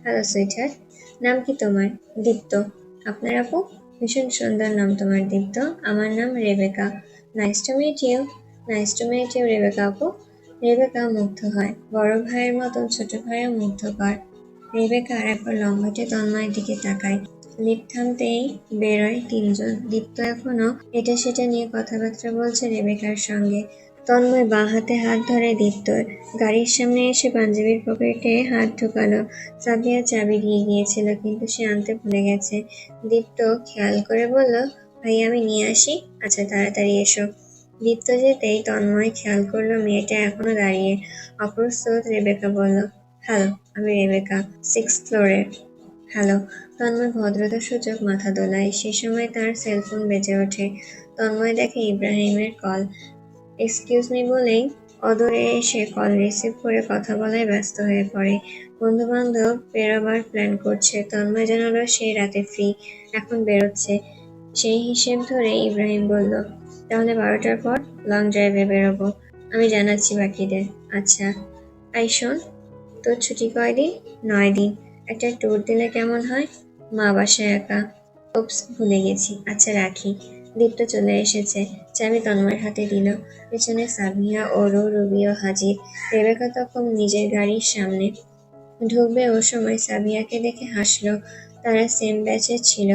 হ্যালো সুইটহার্ট। নাম কি তোমার? দীপ্ত। আপনার আপু? ভীষণ সুন্দর নাম তোমার দীপ্ত। আমার নাম Rebecca. Nice to meet you. Nice to meet you Rebecca আপু। রেবেকা মুগ্ধ হয়। বড় ভাইয়ের মতন ছোট ভাইও মুগ্ধকর। রেবেকা আর একবার লম্বাটে তন্ময়ের দিকে তাকায়। লিফট থামতেই বেরোয় তিনজন। দীপ্ত এখনো এটা সেটা নিয়ে কথাবার্তা বলছে রেবেকার সঙ্গে। তন্ময় বাঁ হাতে হাত ধরে দীপ্তর। গাড়ির সামনে এসে পাঞ্জাবির পকেটে হাত ঢোকালো। সাবিয়া চাবি দিয়ে গিয়েছিল, কিন্তু সে আনতে ভুলে গেছে। দীপ্ত খেয়াল করে বলল, ভাই আমি নিয়ে আসি? আচ্ছা তাড়াতাড়ি এসো। দীপ্ত যেতেই তন্ময় খেয়াল করলো মেয়েটা এখনো দাঁড়িয়ে। অপ্রস্তুত রেবেকা বলল, হ্যালো, আমি রেবেকা, 6th ফ্লোরের। হ্যালো। তন্ময় ভদ্রতাসূচক মাথা দোলায়। সে সময় তার সেলফোন বেজে ওঠে। তন্ময় দেখে ইব্রাহিমের কল। এক্সকিউজ মি বলেই অদূরে এসে কল রিসিভ করে কথা বলায় ব্যস্ত হয়ে পড়ে। বন্ধুবান্ধব বেরোবার প্ল্যান করছে। তন্ময় জানালো সে রাতে ফ্রি, এখন বেরোচ্ছে। সেই হিসেব ধরে ইব্রাহিম বলল, তাহলে 12টার পর লং ড্রাইভে বেরোবো। আমি জানাচ্ছি বাকিদের। আচ্ছা। আই শোন, তোর ছুটি কয়দিন? 9 দিন। একটা ট্যুর দিলে কেমন হয়? মা বাসায় একা। ওপস, ভুলে গেছি। আচ্ছা রাখি। দীপ্ত চলে এসেছে। চাবি তন্ময়ের হাতে দিল। পেছনে সাবিয়া, ওরও, রুবিও হাজির। রেবেকা তখন নিজের গাড়ির সামনে। ঢুকবে ও সময় সাবিয়াকে দেখে হাসলো। তারা সেম ব্যাচের ছিল।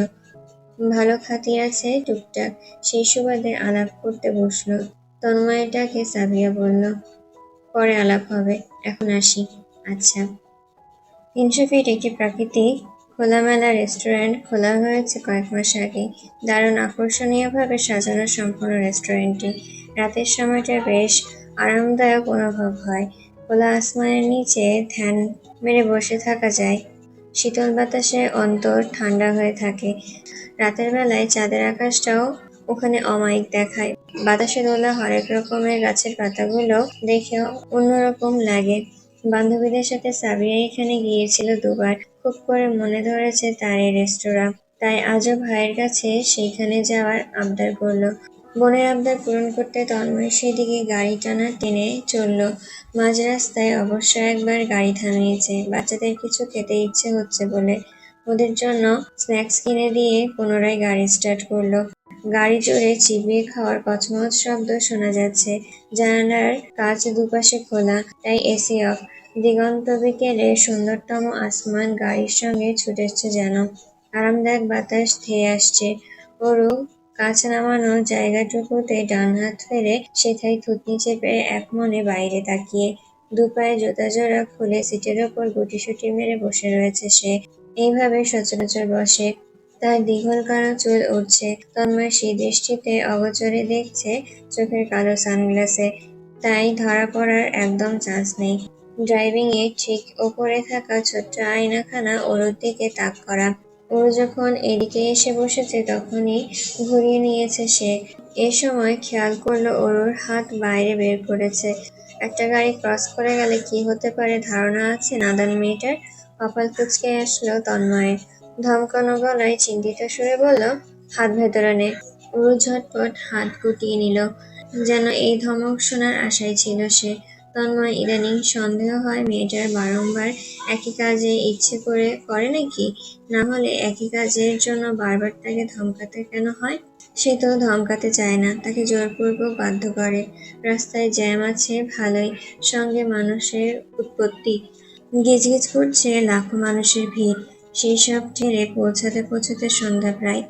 ভালো খাতির আছে টুকটাক। সেই সুবাদে আলাপ করতে বসলো। তন্ময়ের ডাকে সাবিয়া বলল, পরে আলাপ হবে, এখন আসি। আচ্ছা। 300 ফিট একটি প্রাকৃতিক খোলামেলা রেস্টুরেন্ট খোলা হয়েছে কয়েক মাস আগে। দারুণ আকর্ষণীয়ভাবে সাজানো সম্পূর্ণ রেস্টুরেন্টটি। রাতের সময়টা বেশ আরামদায়ক অনুভব হয়। খোলা আসমানের নিচে ধ্যান মেরে বসে থাকা যায়। শীতল বাতাসে অন্তর ঠান্ডা হয়ে থাকে। রাতের বেলায় চাঁদের আকাশটাও ওখানে অমায়িক দেখায়। বাতাসে দোলা হরেক রকমের গাছের পাতাগুলো দেখেও অন্যরকম লাগে। বান্ধবীদের সাথে সাবিয়া এখানে গিয়েছিল 2বার। খুব করে মনে ধরেছে তার এই রেস্তোরাঁ। তাই আজও ভাইয়ের কাছে সেইখানে যাওয়ার আবদার করলো। বোনের আবদার পূরণ করতে তন্ময় সেদিকে গাড়ি টানা টেনে চলল। মাঝ রাস্তায় অবশ্য একবার গাড়ি থামিয়েছে, বাচ্চাদের কিছু খেতে ইচ্ছে হচ্ছে বলে। ওদের জন্য স্ন্যাক্স কিনে দিয়ে পুনরায় গাড়ি স্টার্ট করলো। গাড়ি জোরে চিবিয়ে খাওয়ার কচমচ শব্দ শোনা যাচ্ছে। জানালার কাঁচ দুপাশে খোলা, তাই এসি অফ। দিগন্ত বিকেলের সুন্দরতম আসমান গাড়ির সঙ্গে ছুটেছে যেন। আরামদায়ক বাতাস ধেয়ে আসছে। ওরু কাঁচ নামানো জায়গাটুকুতে ডান হাত ফেলে সেথায় থুতনি চেপে একমনে বাইরে তাকিয়ে। দুপায়ে জুতাজোড়া খুলে সিটের ওপর গুটিসুটি মেরে বসে রয়েছে সে। এইভাবে সচরাচর বসে। তার দীঘল কালো চুল উঠছে। তন্ময় সেই দৃষ্টিতে অগোচরে দেখছে চোখের কালো সানগ্লাসে, তাই ধরা পড়ার একদম চান্স নেই। ড্রাইভিং এর ঠিক ওপরে থাকা ছোট্ট আয়নাখানা ওরুর দিকে তাক করা। ওরু যখন এদিকে এসে বসেছে তখনই ঘুরিয়ে নিয়েছে সে। এ সময় খেয়াল করলো ওরুর হাত বাইরে বের করেছে। একটা গাড়ি ক্রস করে গেলে কি হতে পারে ধারণা আছে নাদান মেয়েটার? কপাল কুঁচকে আসলো তন্ময়ের। ধমকানো গলায় চিন্তিত সুরে বলল, হাত ভেতরে নে। ওরু ঝটপট হাত গুটিয়ে নিল। যেন এই ধমক শোনার আশায় ছিল সে। তন্ময় ইদানিং সন্দেহ হয় মেয়েটার বারংবার একই কাজে ইচ্ছে করে করে নাকি? না হলে একই কাজের জন্য বারবার তাকে ধমকাতে কেন হয়? সে তো ধমকাতে চায় না, তাকে জোরপূর্বক বাধ্য করে। রাস্তায় জ্যাম আছে ভালোই, সঙ্গে মানুষের উৎপত্তি। গিজগিজ করছে লাখো মানুষের ভিড়। সেই সব ঠেলে পৌঁছাতে পৌঁছাতে সন্ধ্যা প্রায়।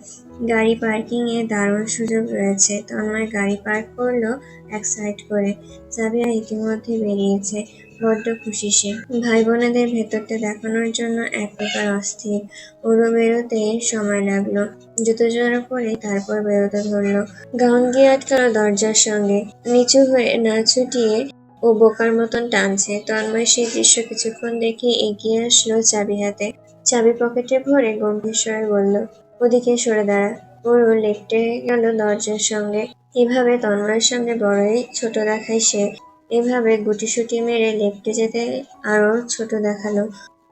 গাড়ি পার্কিং এ দারুণ সুযোগ রয়েছে। তন্ময় গাড়ি পার্ক করলো এক সাইড করে। সাবিয়া ইতিমধ্যে বেরিয়েছে। বড্ড খুশি সে। ভাই বোনেদের ভেতরটা দেখানোর জন্য এক প্রকার অস্থির। ওরও বেরোতে সময় লাগলো। জুতো জোড়া পরে তারপর বেরোতে ধরলো। গাউন গিয়ে আটকালো দরজার সঙ্গে। নিচু হয়ে না ছুটিয়ে ও বোকার মতন টানছে। তন্ময় সেই দৃশ্য কিছুক্ষণ দেখে এগিয়ে আসলো চাবি হাতে। চাবি পকেটে ভরে গম্ভীর স্বরে বলল, ওদিকে সরে দাঁড়া। ওরও লেপ্টে গেল দরজার সঙ্গে। এভাবে তন্ময়ের সামনে বড়ই ছোট দেখায় সে। এভাবে গুটিসুটি মেরে লেপ্টে যেতে আরো ছোট দেখালো।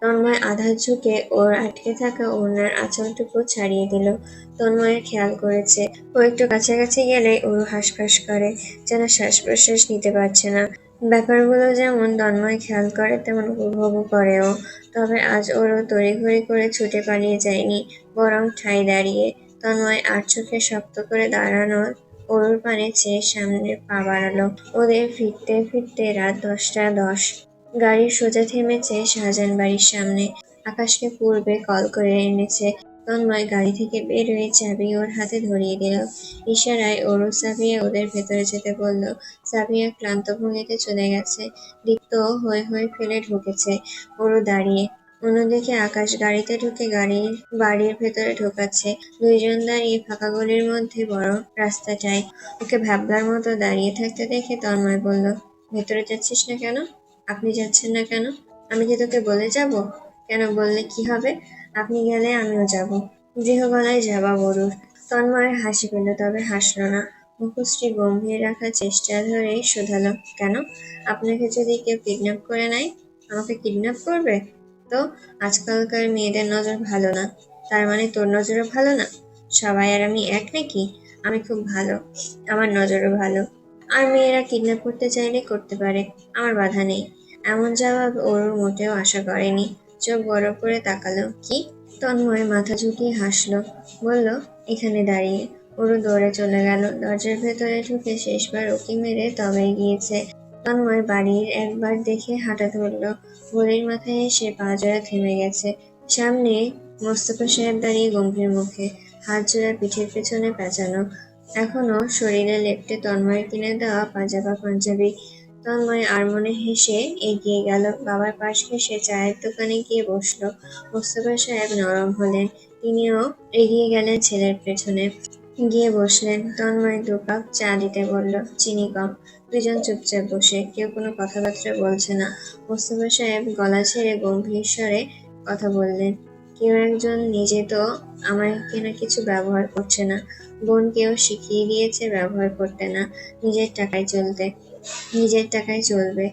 তন্ময় আধা ঝুঁকে ওর আটকে থাকা ওড়নার আঁচলটুকু ছাড়িয়ে দিল। তন্ময়ের খেয়াল করেছে ও একটু কাছাকাছি গেলে ওরও হাঁসফাঁস করে, যেন শ্বাস প্রশ্বাস নিতে পারছে না। ব্যাপারগুলো যেমন তন্ময় খেয়াল করে তেমন উপভোগও করে ও। তবে আজ ওরও তড়িঘড়ি করে ছুটে পালিয়ে যায়নি, বরং ঠায় দাঁড়িয়ে। তন্ময় আর চোখে শক্ত করে দাঁড়ানো ওরুর পানে চেয়ে সামনে পা বাড়ালো। ওদের ফিরতে ফিরতে রাত 10টা 10। গাড়ি সোজা থেমেছে শাহজাহান বাড়ির সামনে। আকাশকে পূর্বে কল করে এনেছে। তন্ময় গাড়ি থেকে বের হয়ে চাবি ওর হাতে ধরিয়ে দিল। ইশারায় ওরু সাবিয়া ওদের ভেতরে যেতে বলল। সাবিয়া ক্লান্ত ভঙ্গিতে চলে গেছে। দীপ্ত হই হই ফেলে ঢুকেছে। ওরু দাঁড়িয়ে। অন্যদিকে আকাশ গাড়িতে ঢুকে বাড়ির ভেতরে ঢোকাচ্ছে। দুইজন দাঁড়িয়ে ফাঁকা গলির মধ্যে বড় রাস্তাটায়। ওকে ভ্যাবলার মতো দাঁড়িয়ে থাকতে দেখে তন্ময় বলল, ভেতরে যাচ্ছিস না কেন? আপনি যাচ্ছেন না কেন? আমি কি তোকে বলে যাব? কেন বললে কি হবে? আপনি গেলে আমিও যাব। দৃঢ় গলায় জবাব ওরুর। তন্ময়ের হাসি পেল, তবে হাসল না। মুখশ্রী গম্ভীর রাখার চেষ্টা ধরেই শোধালো, কেন? আপনাকে যদি কেউ কিডন্যাপ করে নেয়? আমাকে কিডন্যাপ করবে? তো আজকালকার মেয়েদের নজর ভালো না। তার মানে তোর নজরও ভালো না? সবাই আর আমি এক নাকি? আমি খুব ভালো, আমার নজরও ভালো। আর মেয়েরা কিডন্যাপ করতে চাইলে করতে পারে, আমার বাধা নেই। এমন জবাব ওর মোটেও আশা করেনি। চোখ বড় করে তাকালো। কি? তন্ময় মাথা ঝুঁকিয়ে হাসলো। বলল, এখানে দাঁড়িয়ে। ওরও দৌড়ে চলে গেল। দরজার ভেতরে ঢুকে শেষবার উঁকি মেরে তবে গিয়েছে। তন্ময় বাড়ির একবার দেখে হাঁটা ধরল। গলির মাথায় এসে পা জোড়া থেমে গেছে। সামনে মোস্তফা সাহেব দাঁড়িয়ে গম্ভীর মুখে, হাত জোড়া পিঠের পেছনে পেঁচানো। এখনো শরীরে লেপ্টে তন্ময়ের কিনে দেওয়া পাজামা পাঞ্জাবি। তন্ময় আর মনে হেসে এগিয়ে গেল। বাবার পাশ ঘেঁষে চায়ের দোকানে গিয়ে বসলো। মোস্তফা সাহেব নরম হলেন। তিনিও এগিয়ে গেলেন ছেলের পেছনে। গিয়ে বসলেন। তন্ময় 2 কাপ চা দিতে বলল, চিনি কম। দুজন চুপচাপ বসে, কেউ কোনো কথাবার্তা বলছে না। মোস্তফা সাহেব গলা ছেড়ে গম্ভীর স্বরে কথা বললেন, কেউ একজন নিজে তো আমাকে না কিছু ব্যবহার করছে না। বোনকেও শিখিয়ে দিয়েছে ব্যবহার করতে না, নিজের টাকায় চলতে। নিজের টাকায় চলবে।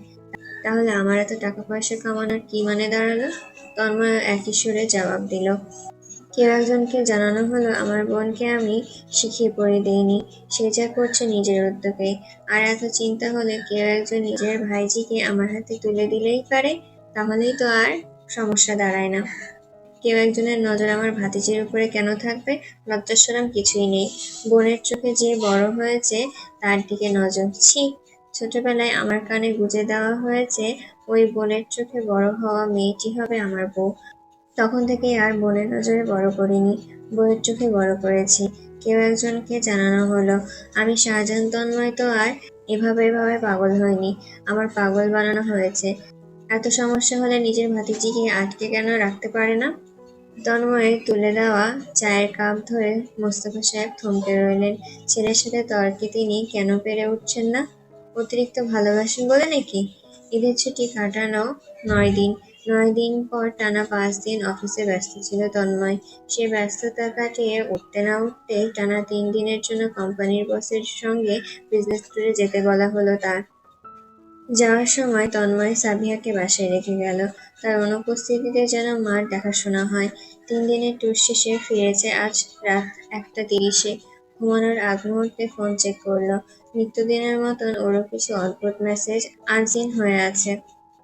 তাহলে আমার এত টাকা পয়সা কামানোর কি মানে দাঁড়ালো? তন্ময় একই সুরে জবাব দিল, কেউ একজনকে জানানো হলো আমার বোনকে আমি শিখিয়ে পড়িয়ে দিইনি, সে যা করছে নিজের উদ্যোগে। আর এত চিন্তা হলে কেউ একজন নিজের ভাইজিকে আমার হাতে তুলে দিলেই পারে, তাহলেই তো আর সমস্যা দাঁড়ায় না। কেউ একজনের নজর আমার ভাতিজির উপরে কেন থাকবে? লজ্জাশরম কিছুই নেই। বোনের চোখে যে বড় হয়েছে তার দিকে নজর। ছি! ছোটবেলায় আমার কানে গুঁজে দেওয়া হয়েছে ওই বোনের চোখে বড় হওয়া মেয়েটি হবে আমার বউ। তখন থেকে আর বোনের নজরে বড় করিনি, বউয়ের চোখে বড় করেছি। কেউ একজনকে জানানো হলো। আমি শাহজাহান তন্ময় তো আর এভাবে পাগল হয়নি, আমার পাগল বানানো হয়েছে। এত সমস্যা হলে নিজের ভাতিজিকে আটকে কেন রাখতে পারে না? তন্ময়ের তুলে দেওয়া চায়ের কাপ ধরে মোস্তফা সাহেব থমকে রইলেন। ছেলের সাথে তর্কে তিনি কেন পেরে উঠছেন না? অতিরিক্ত ভালোবাসেন বলে নাকি? ঈদের ছুটি কাটানো 9 দিন। 9 দিন পর টানা 5 দিন অফিসে ব্যস্ত ছিল তন্ময়। সে ব্যস্ততা কাটিয়ে উঠতে না উঠতেই টানা 3 দিনের জন্য কোম্পানির বসের সঙ্গে বিজনেস ট্যুরে যেতে বলা হলো তার। যাওয়ার সময় তন্ময় সাবিহাকে বাসায় রেখে গেল। তার অনুপস্থিতিতে যেন মার দেখাশোনা হয়। 3 দিনের ট্যুর শেষে ফিরেছে আজ রাত 1টা 30-এ। ঘুমানোর আগ মুহূর্তে ফোন চেক করলো। নিত্যদিনের মতন ওরও কিছু অদ্ভুত মেসেজ আনসিন হয়ে আছে।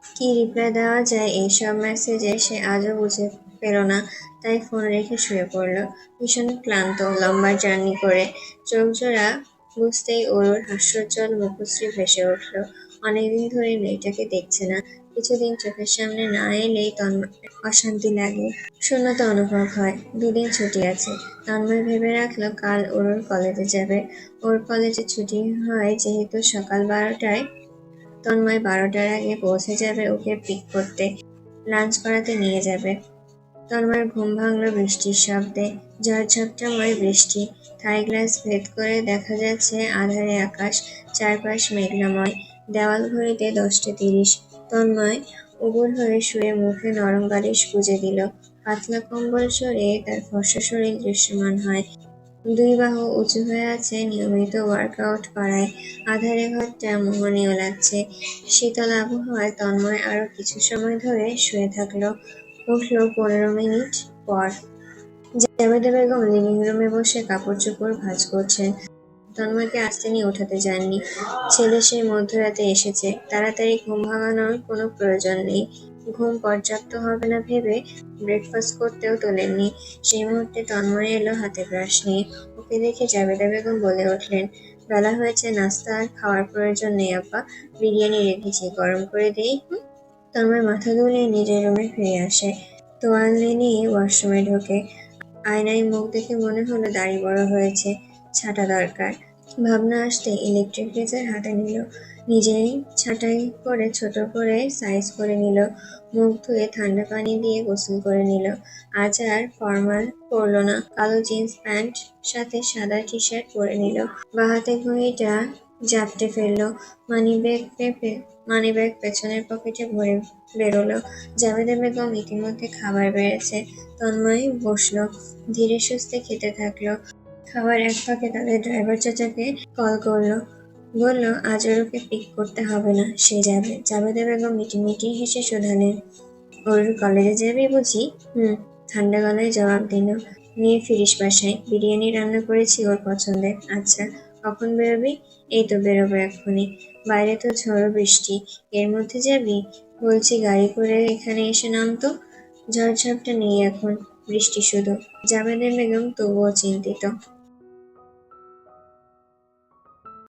কি রিপ্লাই দেওয়া যায় এইসব মেসেজে সে আজও বুঝে পেল না, তাই ফোন রেখে শুয়ে পড়ল। ভীষণ ক্লান্ত লম্বা জার্নি করে। চোখজোড়া বুঝতেই অরুর হাস্যোজ্জ্বল মুখশ্রী ভেসে উঠল। অনেকদিন ধরে মেয়েটাকে দেখছে না। কিছুদিন চোখের সামনে না এলেই তন্ময়ের অশান্তি লাগে, শূন্যতা অনুভব হয়। 2 দিন ছুটি আছে। তন্ময় ভেবে রাখলো কাল অরুর কলেজে যাবে। ওর কলেজে ছুটি হয় যেহেতু সকাল 12টায়। তন্ময় 12টার আগে পৌঁছে যাবে ওকে পিক করতে, লাঞ্চ করাতে নিয়ে যাবে। তন্ময়ের ঘুম ভাঙল বৃষ্টির শব্দে। ঝড়ঝাপটাময় বৃষ্টি। থাই গ্লাস ভেদ করে দেখা যাচ্ছে আঁধারে আকাশ, চারপাশ মেঘনাময়। দেওয়াল ঘড়িতে 10টা 30। তন্ময় উবুর হয়ে শুয়ে মুখে নরম বালিশ গুজে দিল। পাতলা কম্বল সরিয়ে তার ফর্সা শরীর দৃশ্যমান হয়। 2 বাহু উঁচু হয়ে আছে নিয়মিত ওয়ার্কআউট করায়। আঁধারে ঘরটা মোহনীয় লাগছে। শীতল আবহাওয়ায় তন্ময় আরো কিছু সময় ধরে শুয়ে থাকলো। উঠল 15 মিনিট পর। জাবেদা বেগম লিভিং রুমে বসে কাপড়-চোপড় ভাঁজ করছেন। তন্ময়কে আস্তে নিয়ে ওঠাতে যাননি। ছেলে সেই মধ্যরাতে এসেছে, তাড়াতাড়ি ঘুম ভাঙানোর কোনো প্রয়োজন নেই। ঘুম পর্যাপ্ত হবে না ভেবে ব্রেকফাস্ট করতেও তোলেননি। সেই মুহূর্তে তন্ময় এলো হাতে ব্রাশ নিয়ে। ওকে দেখে জাবেদা বেগম বলে উঠলেন, বেলা হয়েছে, নাস্তা আর খাওয়ার প্রয়োজন নেই আপা, বিরিয়ানি রেখেছি, গরম করে দেই? তন্ময় মাথা দুলিয়ে নিজের রুমে ফিরে আসে। তোয়ালে নিয়ে ওয়াশরুমে ঢোকে। আয়নায় মুখ দেখে মনে হলো দাড়ি বড় হয়েছে, ছাঁটা দরকার। ভাবনা আসতে ইলেকট্রিক রেজার হাতে নিল। নিজেই ছাঁটাই করে ছোট করে সাইজ করে নিল। মুখ ধুয়ে ঠান্ডা পানি দিয়ে গোসল করে নিল। আজ আর ফরমাল পরল না। কালো জিন্স প্যান্ট সাথে সাদা টি-শার্ট পরে নিল। বাঁ হাতে ঘড়িটা জাপটে ফেলল। মানিব্যাগ পেছনের পকেটে ভরে বেরোলো। জাবেদা বেগম ইতিমধ্যে খাবার বেড়েছে। তন্ময় বসলো, ধীরে সুস্থে খেতে থাকলো। খাবার এক ফাঁকে তাদের ড্রাইভার চাচাকে কল করলো। বলল আজ ওরকে পিক করতে হবে না, সে যাবে। জাবেদা বেগম মিটিমিটি হেসে শোধালেন, ওর কলেজে যাবি বুঝি? হুম। ঠান্ডা গলায় জবাব দিল। নিয়ে ফিরিস বাসায়, বিরিয়ানি রান্না করেছি ওর পছন্দের। আচ্ছা, কখন বেরোবি? এই তো বেরোবো এক্ষুনি। বাইরে তো ঝড়ো বৃষ্টি, এর মধ্যে যাবি? বলছি গাড়ি করে এখানে এসে নামতো। ঝড়ঝাপটা নেই এখন, বৃষ্টি শুধু। জাবেদা বেগম তবুও চিন্তিত।